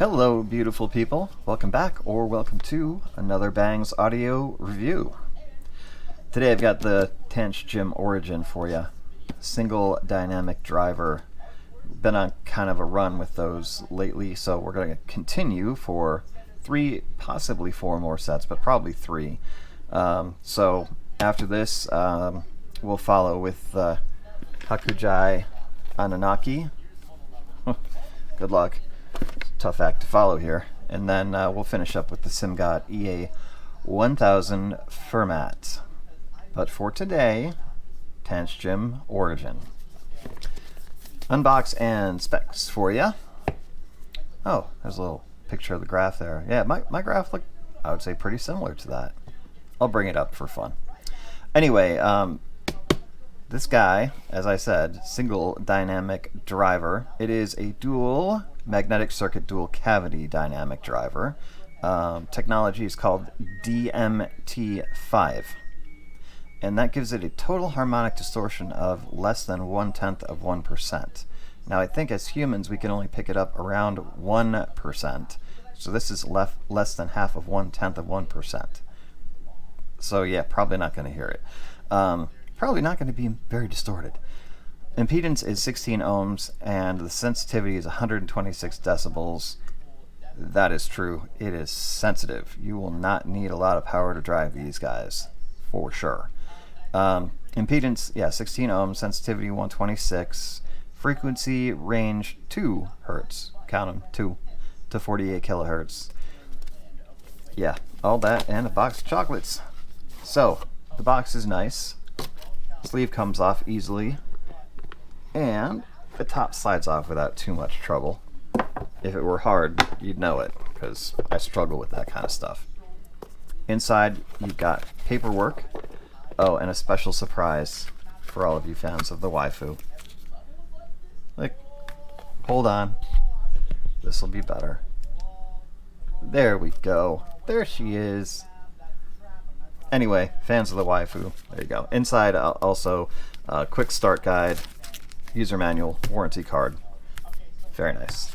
Hello, beautiful people. Welcome back, or welcome to another Bangs audio review. Today I've got the Tanchjim Origin for you. Single dynamic driver. Been on kind of a run with those lately, so we're going to continue for 3, possibly 4 more sets, but probably 3. So after this, we'll follow with Hakujai Anunnaki. Good luck. Tough act to follow here. And then we'll finish up with the SimGod EA 1000 Fermat. But for today, Tanchjim Origin. Unbox and specs for you. Oh, there's a little picture of the graph there. Yeah, my graph looked, I would say, pretty similar to that. I'll bring it up for fun. Anyway, this guy, as I said, single dynamic driver. It is a dual magnetic circuit dual cavity dynamic driver. Technology is called DMT5. And that gives it a total harmonic distortion of less than 1/10 of 1%. Now I think as humans we can only pick it up around 1%. So this is less than half of 1/10 of 1%. So yeah, probably not going to hear it. Probably not going to be very distorted. Impedance is 16 ohms and the sensitivity is 126 decibels. That is true. It is sensitive. You will not need a lot of power to drive these guys, for sure. Impedance, yeah, 16 ohms, sensitivity 126, frequency range 2 hertz. Count them, 2 to 48 kilohertz. Yeah, all that and a box of chocolates. So, the box is nice. Sleeve comes off easily, and the top slides off without too much trouble. If it were hard, you'd know it, because I struggle with that kind of stuff. Inside, you've got paperwork. Oh, and a special surprise for all of you fans of the waifu. Like, hold on. This will be better. There we go. There she is. Anyway, fans of the waifu, there you go. Inside, also, quick start guide, user manual, warranty card. Very nice.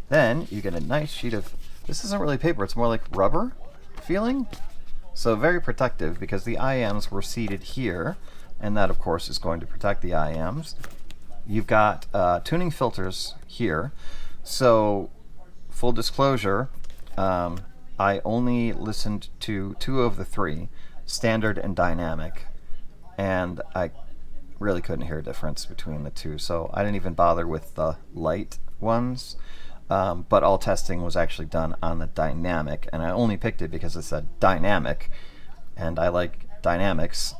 Then you get a nice sheet of, this isn't really paper, it's more like rubber feeling. So very protective because the IMs were seated here, and that of course is going to protect the IMs. You've got tuning filters here. So full disclosure, I only listened to 2 of the 3, standard and dynamic, and I really couldn't hear a difference between the 2, so I didn't even bother with the light ones, but all testing was actually done on the dynamic, and I only picked it because it said dynamic, and I like dynamics,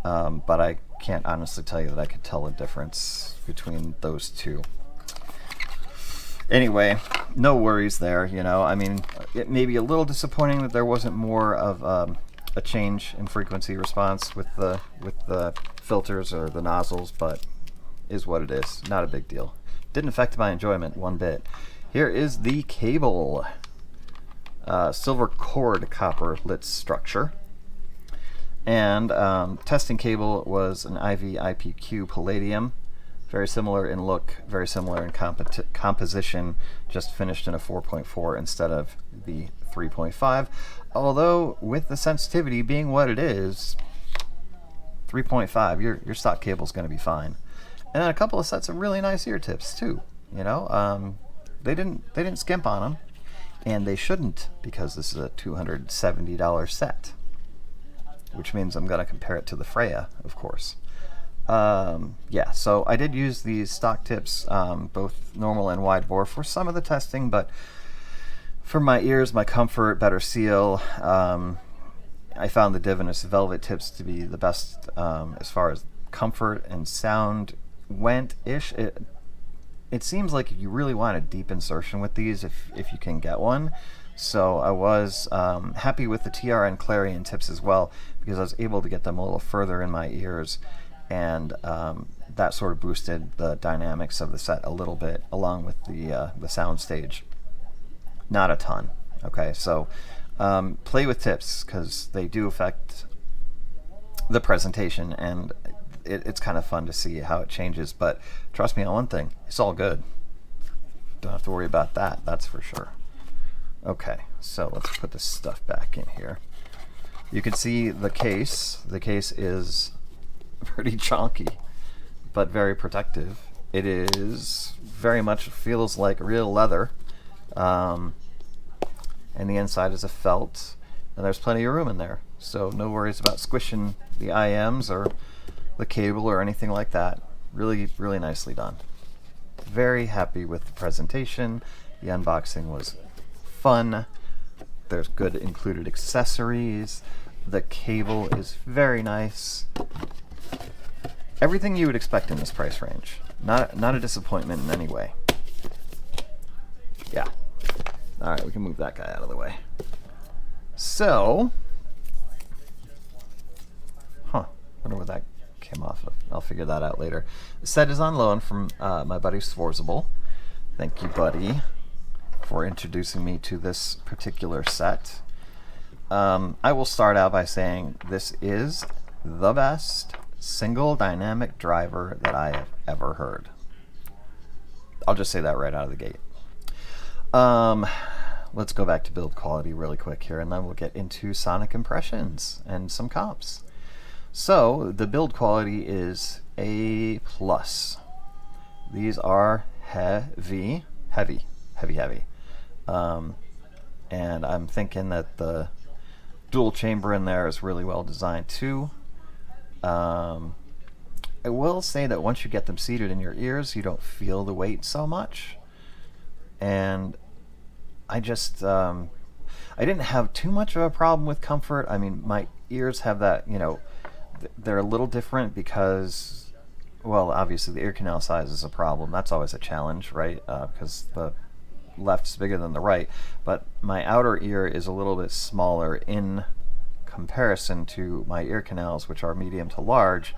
but I can't honestly tell you that I could tell the difference between those 2. Anyway, no worries there, you know. I mean, it may be a little disappointing that there wasn't more of a change in frequency response with the filters or the nozzles, but is what it is. Not a big deal. Didn't affect my enjoyment one bit. Here is the cable. Silver cord copper lit structure. And testing cable was an IV IPQ palladium. Very similar in look, very similar in composition, just finished in a 4.4 instead of the 3.5. Although, with the sensitivity being what it is, 3.5, your stock cable is going to be fine. And then a couple of sets of really nice ear tips too. You know, they didn't skimp on them, and they shouldn't, because this is a $270 set, which means I'm going to compare it to the Freya, of course. Yeah, so I did use these stock tips, both normal and wide bore, for some of the testing, but for my ears, my comfort, better seal, I found the Divinus Velvet tips to be the best as far as comfort and sound went-ish. It seems like you really want a deep insertion with these if you can get one. So I was happy with the TRN Clarion tips as well, because I was able to get them a little further in my ears, and that sort of boosted the dynamics of the set a little bit, along with the soundstage. Not a ton. Okay, so play with tips, because they do affect the presentation, and it's kind of fun to see how it changes. But trust me on one thing, it's all good. Don't have to worry about that, that's for sure. Okay, so let's put this stuff back in here. You can see the case. The case is pretty chunky, but very protective. It is very much feels like real leather. And the inside is a felt, and there's plenty of room in there. So no worries about squishing the IMs or the cable or anything like that. Really, really nicely done. Very happy with the presentation. The unboxing was fun. There's good included accessories. The cable is very nice. Everything you would expect in this price range. Not a disappointment in any way. Yeah. Alright, we can move that guy out of the way. So, wonder where that came off of. I'll figure that out later. The set is on loan from my buddy Swarzable. Thank you, buddy, for introducing me to this particular set. I will start out by saying this is the best single dynamic driver that I have ever heard. I'll just say that right out of the gate. Let's go back to build quality really quick here, and then we'll get into sonic impressions and some comps. So the build quality is A+. These are heavy. And I'm thinking that the dual chamber in there is really well designed too. I will say that once you get them seated in your ears, you don't feel the weight so much. And I just, I didn't have too much of a problem with comfort. I mean, my ears have that, you know, they're a little different because, well, obviously the ear canal size is a problem. That's always a challenge, right? Because the left is bigger than the right. But my outer ear is a little bit smaller in comparison to my ear canals, which are medium to large.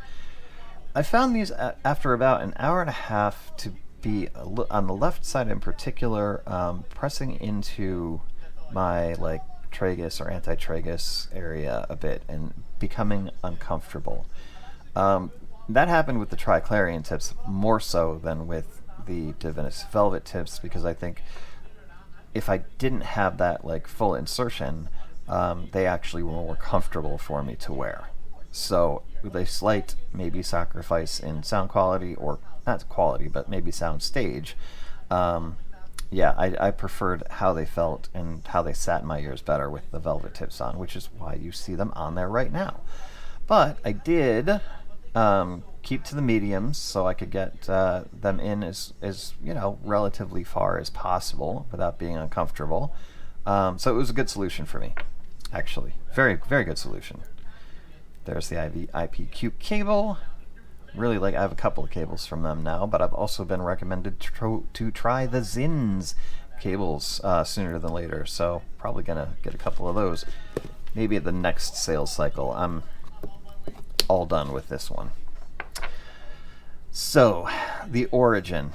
I found these after about an hour and a half to be on the left side in particular, pressing into my like tragus or anti-tragus area a bit and becoming uncomfortable. That happened with the Triclarian tips more so than with the Divinus Velvet tips, because I think if I didn't have that like full insertion, they actually were more comfortable for me to wear. So with a slight maybe sacrifice in sound quality, or not quality, but maybe sound stage, yeah, I preferred how they felt and how they sat in my ears better with the velvet tips on, which is why you see them on there right now. But I did keep to the mediums so I could get them in as you know, relatively far as possible without being uncomfortable. So it was a good solution for me, actually. Very, very good solution. There's the IPQ cable. Really, like, I have a couple of cables from them now, but I've also been recommended to try the Zins cables sooner than later, so probably gonna get a couple of those. Maybe at the next sales cycle. I'm all done with this one. So, the Origin.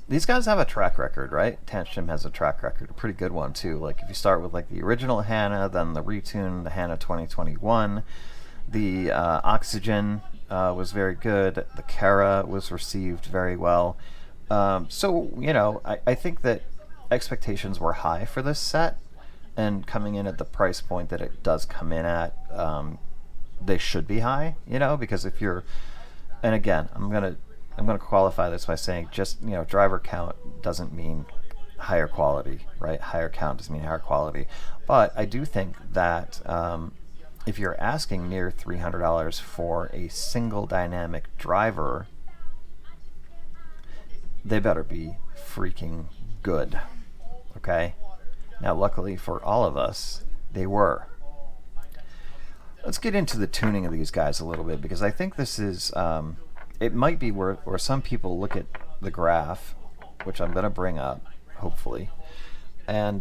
These guys have a track record, right? Tanchjim has a track record, a pretty good one too. Like if you start with like the original HANA, then the retune, the HANA 2021, the Oxygen was very good. The Kara was received very well. So, you know, I think that expectations were high for this set, and coming in at the price point that it does come in at, they should be high, you know, because if you're, and again, I'm gonna qualify this by saying just, you know, driver count doesn't mean higher quality, right? Higher count doesn't mean higher quality. But I do think that if you're asking near $300 for a single dynamic driver, they better be freaking good, okay? Now, luckily for all of us, they were. Let's get into the tuning of these guys a little bit, because I think this is, it might be where some people look at the graph, which I'm going to bring up, hopefully, and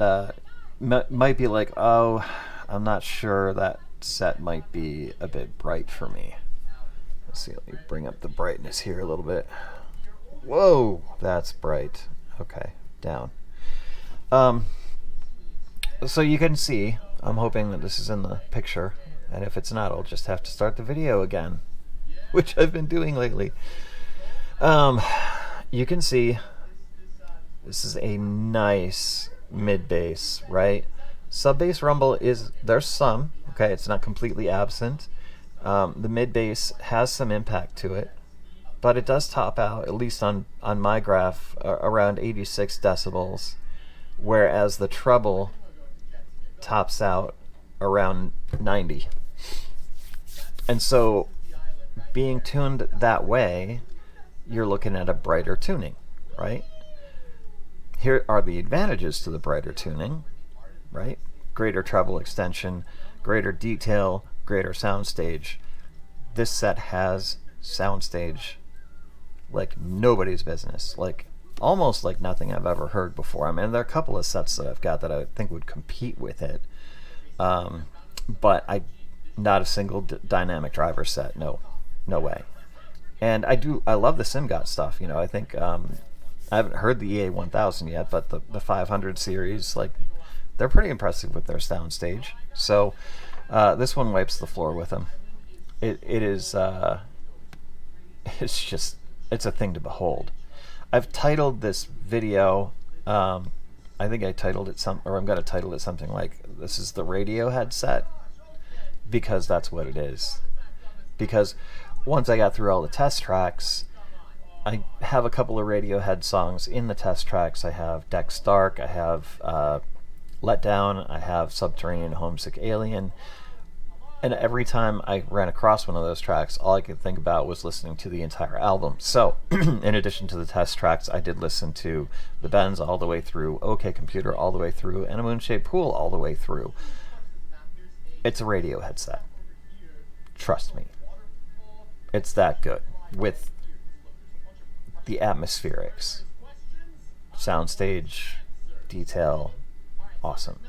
might be like, oh, I'm not sure, that set might be a bit bright for me. Let's see, let me bring up the brightness here a little bit. Whoa, that's bright. Okay, down. So you can see, I'm hoping that this is in the picture, and if it's not, I'll just have to start the video again, which I've been doing lately. You can see This is a nice mid bass, right? Sub bass rumble there's some, okay, it's not completely absent. The mid bass has some impact to it, but it does top out, at least on my graph, around 86 decibels, whereas the treble tops out around 90. And so being tuned that way, you're looking at a brighter tuning, right? Here are the advantages to the brighter tuning, right? Greater treble extension, greater detail, greater soundstage. This set has soundstage like nobody's business, like almost like nothing I've ever heard before. I mean, there are a couple of sets that I've got that I think would compete with it, but not a single dynamic driver set. No way. And I love the SimGot stuff. You know, I think I haven't heard the EA 1000 yet, but the 500 series, like, they're pretty impressive with their soundstage. So this one wipes the floor with them. It is it's a thing to behold. I've titled this video, I think I titled it I'm going to title it something like, this is the Radiohead Set, because that's what it is. Because once I got through all the test tracks, I have a couple of Radiohead songs in the test tracks. I have Dex Dark, I have Let Down, I have Subterranean Homesick Alien, and every time I ran across one of those tracks, all I could think about was listening to the entire album. So, in addition to the test tracks, I did listen to The Bends all the way through, OK Computer all the way through, and A Moonshaped Pool all the way through. It's a Radiohead set. Trust me. It's that good. With the atmospherics, soundstage, detail, awesome.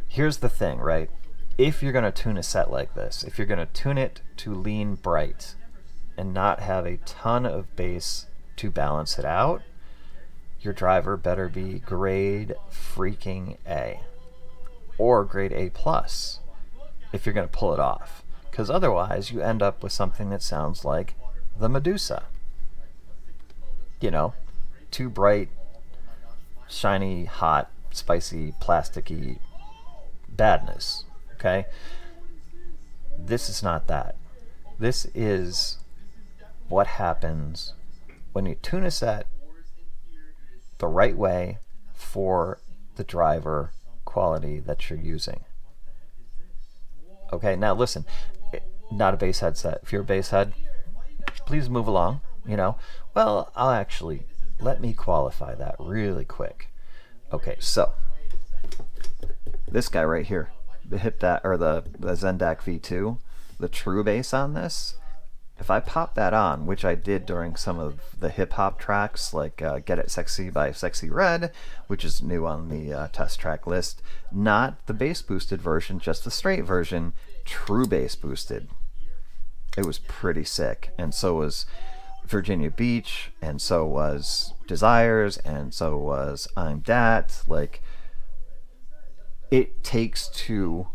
Here's the thing, right? If you're going to tune a set like this, if you're going to tune it to lean bright and not have a ton of bass to balance it out, your driver better be grade freaking A or grade A plus if you're going to pull it off, because otherwise you end up with something that sounds like the Medusa. You know, too bright, shiny, hot, spicy, plasticky badness. Okay? This is not that. This is what happens when you tune a set the right way for the driver quality that you're using. Okay, now listen, not a bass head set. If you're a bass head, please move along, you know. Well, let me qualify that really quick. Okay, so this guy right here, the Zendak V2, the true bass on this, if I pop that on, which I did during some of the hip-hop tracks, like Get It Sexy by Sexy Red, which is new on the test track list, not the bass-boosted version, just the straight version, true bass boosted. It was pretty sick, and so was Virginia Beach, and so was Desires, and so was I'm Dat. Like, it takes two.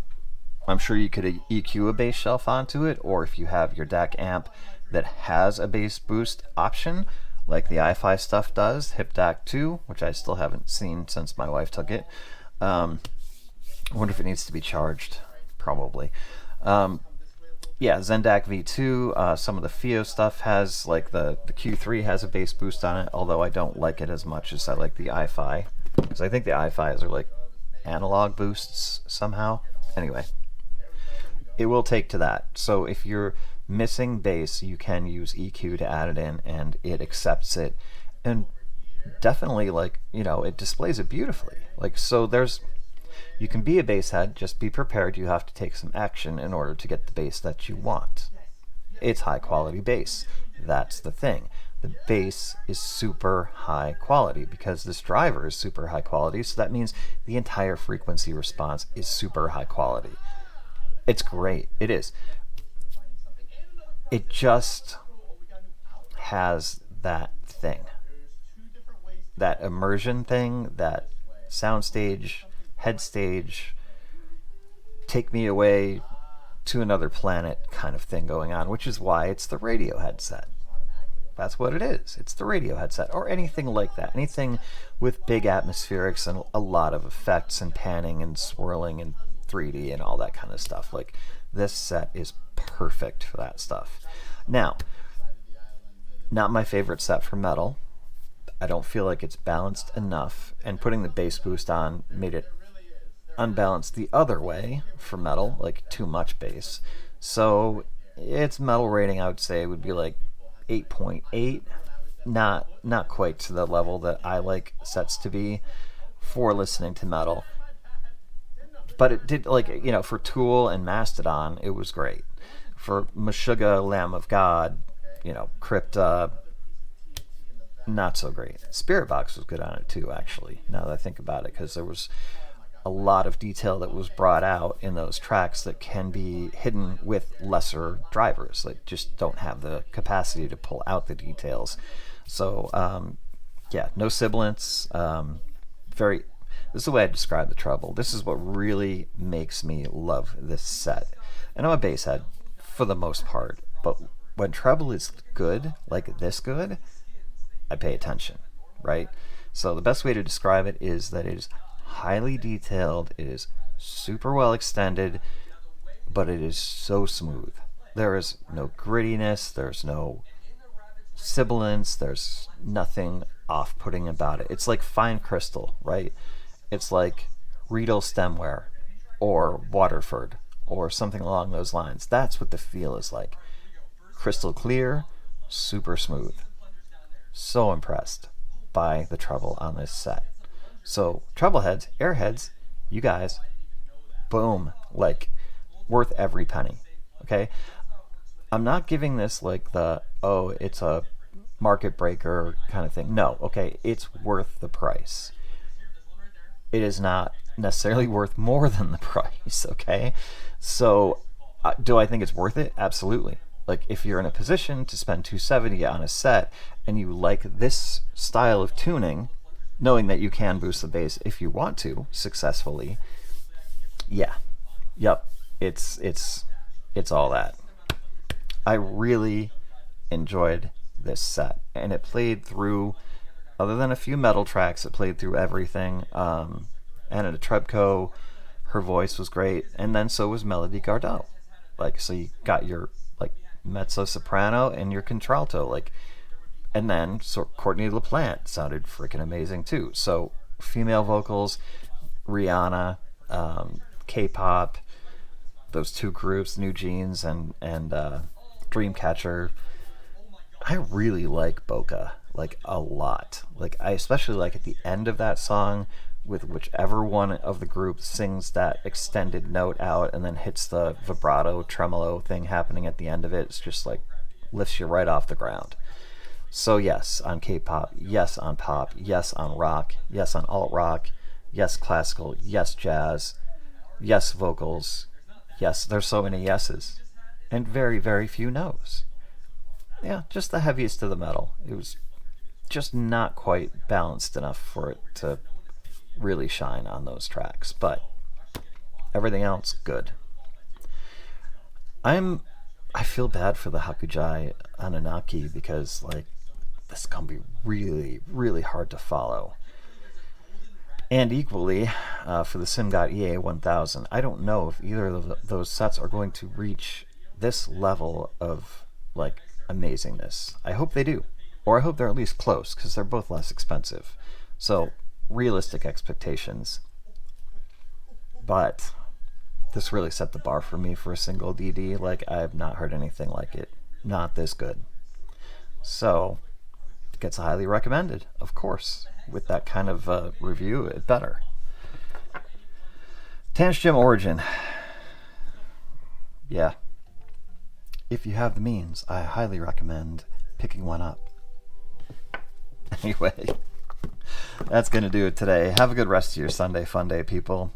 I'm sure you could EQ a bass shelf onto it, or if you have your DAC amp that has a bass boost option, like the i-Fi stuff does, Hip DAC 2, which I still haven't seen since my wife took it. I wonder if it needs to be charged. Probably. Yeah, Zendak V2, some of the FIO stuff has, like the Q3 has a bass boost on it, although I don't like it as much as I like the i-Fi, because I think the i-Fis are like analog boosts somehow. Anyway, it will take to that. So if you're missing bass, you can use EQ to add it in, and it accepts it, and definitely, like, you know, it displays it beautifully. Like, so you can be a bass head, just be prepared. You have to take some action in order to get the bass that you want. It's high quality bass. That's the thing. The bass is super high quality because this driver is super high quality, so that means the entire frequency response is super high quality. It's great. It is. It just has that thing. That immersion thing, that soundstage, head stage, take me away to another planet kind of thing going on, which is why it's the Radiohead set. That's what it is. It's the Radiohead set, or anything like that. Anything with big atmospherics and a lot of effects and panning and swirling and 3D and all that kind of stuff. Like, this set is perfect for that stuff. Now, not my favorite set for metal. I don't feel like it's balanced enough, and putting the bass boost on made it unbalanced the other way for metal, like too much bass. So its metal rating, I would say, would be like 8.8. Not quite to the level that I like sets to be for listening to metal. But it did, like, you know, for Tool and Mastodon, it was great. For Meshuggah, Lamb of God, you know, Crypta, not so great. Spirit Box was good on it too, actually, now that I think about it, because there was a lot of detail that was brought out in those tracks that can be hidden with lesser drivers that just don't have the capacity to pull out the details. So, yeah, no sibilants. This is the way I describe the treble. This is what really makes me love this set. And I'm a basshead for the most part, but when treble is good, like this good, I pay attention, right? So the best way to describe it is that it is highly detailed, it is super well extended, but it is so smooth. There is no grittiness, there's no sibilance, there's nothing off-putting about it. It's like fine crystal, right? It's like Riedel stemware or Waterford or something along those lines. That's what the feel is like. Crystal clear, super smooth. So impressed by the treble on this set. So treble heads, airheads, you guys, boom, like worth every penny. Okay, I'm not giving this like the, oh, it's a market breaker kind of thing. No, okay, it's worth the price. It is not necessarily worth more than the price. Okay, so do I think it's worth it? Absolutely. Like, if you're in a position to spend $270 on a set and you like this style of tuning, knowing that you can boost the bass if you want to successfully, yeah, yep, it's all that. I really enjoyed this set, and it played through, other than a few metal tracks, it played through everything. And at a Trebco, her voice was great, and then so was Melody Gardot. Like, so you got your like mezzo soprano and your contralto, like, and then Courtney LaPlante sounded freaking amazing too. So female vocals, Rihanna, K-pop, those two groups, New Jeans and Dreamcatcher. I really like Boca, like, a lot. Like, I especially like at the end of that song, with whichever one of the groups sings that extended note out and then hits the vibrato tremolo thing happening at the end of it. It's just like lifts you right off the ground. So yes on K-pop, yes on pop, yes on rock, yes on alt rock, yes classical, yes jazz, yes vocals, yes, there's so many yeses and very, very few no's. Yeah, just the heaviest of the metal. It was just not quite balanced enough for it to really shine on those tracks, but everything else good. I feel bad for the Hakujai Anunnaki, because like this is gonna be really, really hard to follow. And equally for the Simgot EA 1000, I don't know if either of those sets are going to reach this level of like amazingness. I hope they do, or I hope they're at least close, because they're both less expensive. So realistic expectations. But this really set the bar for me for a single DD. Like, I have not heard anything like it. Not this good. So it gets highly recommended, of course. With that kind of review, it better. Tanchjim Origin. Yeah. If you have the means, I highly recommend picking one up. Anyway, that's going to do it today. Have a good rest of your Sunday fun day, people.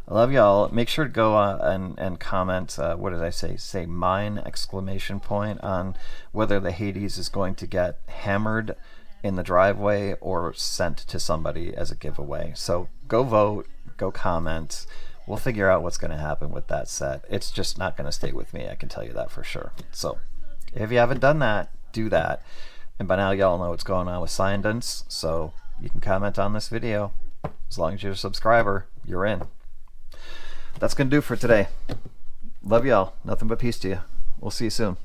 I love y'all. Make sure to go and comment, what did I say? Say mine, exclamation point, on whether the Hades is going to get hammered in the driveway or sent to somebody as a giveaway. So go vote, go comment. We'll figure out what's going to happen with that set. It's just not going to stay with me, I can tell you that for sure. So if you haven't done that, do that. And by now y'all know what's going on with Sciendance, so you can comment on this video. As long as you're a subscriber, you're in. That's going to do for today. Love y'all. Nothing but peace to you. We'll see you soon.